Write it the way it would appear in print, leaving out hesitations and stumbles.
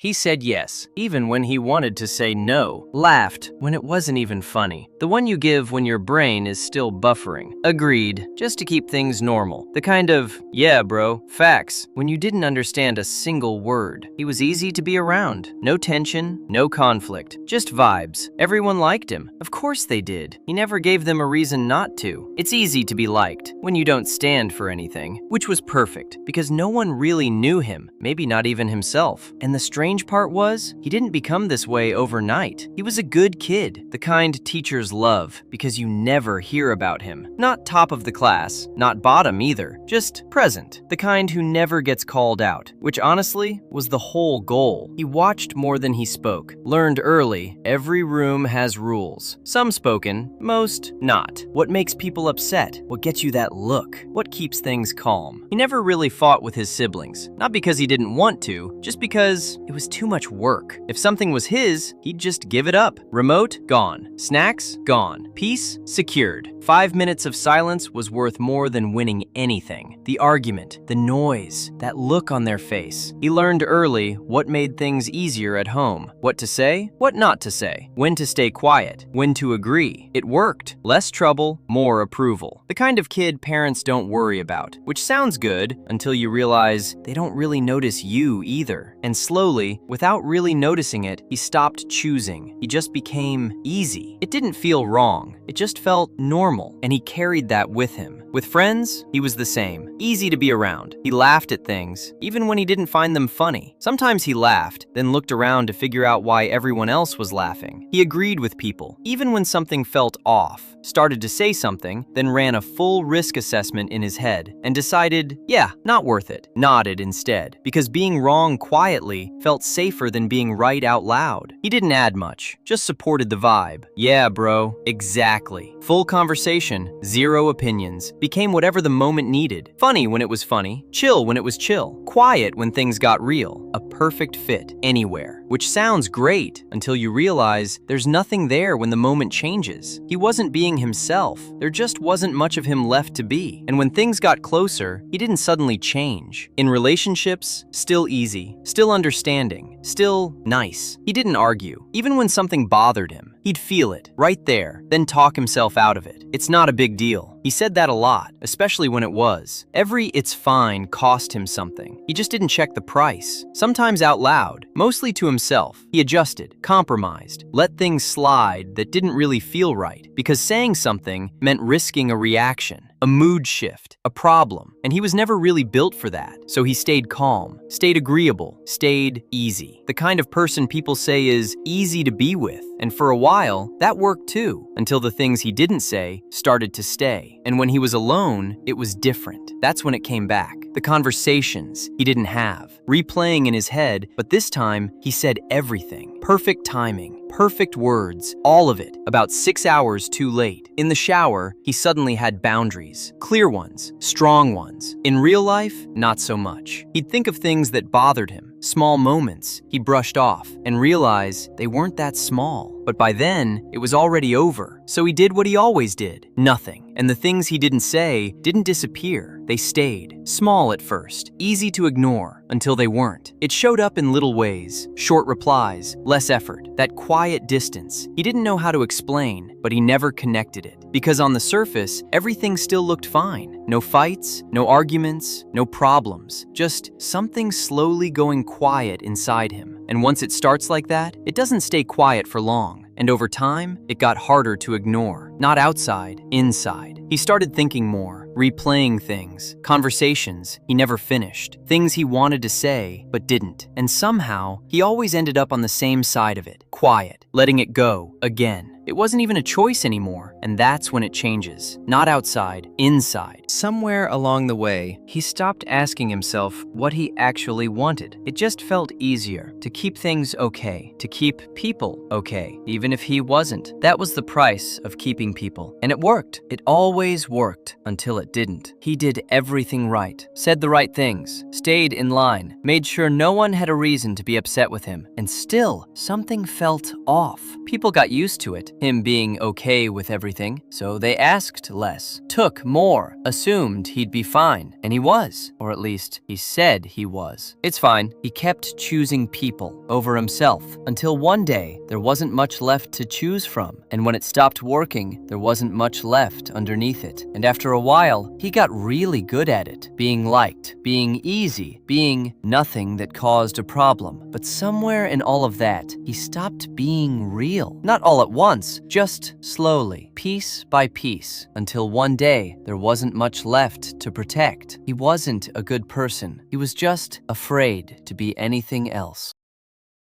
He said yes, even when he wanted to say no. Laughed when it wasn't even funny. The one you give when your brain is still buffering. Agreed, just to keep things normal. The kind of, yeah bro, facts, when you didn't understand a single word. He was easy to be around. No tension, no conflict, just vibes. Everyone liked him. Of course they did. He never gave them a reason not to. It's easy to be liked when you don't stand for anything, which was perfect because no one really knew him, maybe not even himself. And the strange part was, he didn't become this way overnight. He was a good kid, the kind teachers love because you never hear about him. Not top of the class, not bottom either, just present, the kind who never gets called out, which honestly was the whole goal. He watched more than he spoke, learned early, every room has rules. Some spoken, most not. What makes people upset? What gets you that look? What keeps things calm? He never really fought with his siblings, not because he didn't want to, just because it was too much work. If something was his, he'd just give it up. Remote, gone. Snacks, gone. Peace, secured. 5 minutes of silence was worth more than winning anything. The argument, the noise, that look on their face. He learned early what made things easier at home. What to say, what not to say. When to stay quiet, when to agree. It worked. Less trouble, more approval. The kind of kid parents don't worry about, which sounds good until you realize they don't really notice you either. And slowly, without really noticing it, he stopped choosing. He just became easy. It didn't feel wrong. It just felt normal, and he carried that with him. With friends, he was the same. Easy to be around. He laughed at things, even when he didn't find them funny. Sometimes he laughed, then looked around to figure out why everyone else was laughing. He agreed with people, even when something felt off. Started to say something, then ran a full risk assessment in his head, and decided, yeah, not worth it. Nodded instead, because being wrong quietly felt safer than being right out loud. He didn't add much, just supported the vibe. Yeah, bro, exactly. Full conversation, zero opinions, became whatever the moment needed. Funny when it was funny, chill when it was chill, quiet when things got real. A perfect fit anywhere, which sounds great until you realize there's nothing there when the moment changes. He wasn't being himself. There just wasn't much of him left to be. And when things got closer, he didn't suddenly change. In relationships, still easy, still understanding, still nice. He didn't argue, even when something bothered him. He'd feel it, right there, then talk himself out of it. It's not a big deal. He said that a lot, especially when it was. Every "it's fine" cost him something. He just didn't check the price. Sometimes out loud, mostly to himself. He adjusted, compromised, let things slide that didn't really feel right, because saying something meant risking a reaction, a mood shift, a problem, and he was never really built for that. So he stayed calm, stayed agreeable, stayed easy. The kind of person people say is easy to be with. And for a while, that worked too, until the things he didn't say started to stay. And when he was alone, it was different. That's when it came back. The conversations he didn't have, replaying in his head, but this time he said everything. Perfect timing, perfect words, all of it, about 6 hours too late. In the shower, he suddenly had boundaries, clear ones, strong ones. In real life, not so much. He'd think of things that bothered him, small moments he brushed off, and realize they weren't that small. But by then, it was already over. So he did what he always did, nothing. And the things he didn't say didn't disappear. They stayed. Small at first, easy to ignore, until they weren't. It showed up in little ways, short replies, less effort, that quiet distance. He didn't know how to explain, but he never connected it. Because on the surface, everything still looked fine. No fights, no arguments, no problems. Just something slowly going quiet inside him. And once it starts like that, it doesn't stay quiet for long. And over time, it got harder to ignore. Not outside, inside. He started thinking more, replaying things, conversations he never finished, things he wanted to say but didn't. And somehow, he always ended up on the same side of it, quiet, letting it go again. It wasn't even a choice anymore, and that's when it changes. Not outside, inside. Somewhere along the way, he stopped asking himself what he actually wanted. It just felt easier to keep things okay, to keep people okay, even if he wasn't. That was the price of keeping people. And it worked. It always worked until it didn't. He did everything right, said the right things, stayed in line, made sure no one had a reason to be upset with him, and still, something felt off. People got used to it, him being okay with everything, so they asked less, took more, assumed assumed he'd be fine, and he was, or at least he said he was. It's fine. He kept choosing people over himself until one day there wasn't much left to choose from, and when it stopped working, there wasn't much left underneath it. And after a while, he got really good at it, being liked, being easy, being nothing that caused a problem. But somewhere in all of that, he stopped being real. Not all at once, just slowly, piece by piece, until one day there wasn't much left to protect. He wasn't a good person. He was just afraid to be anything else.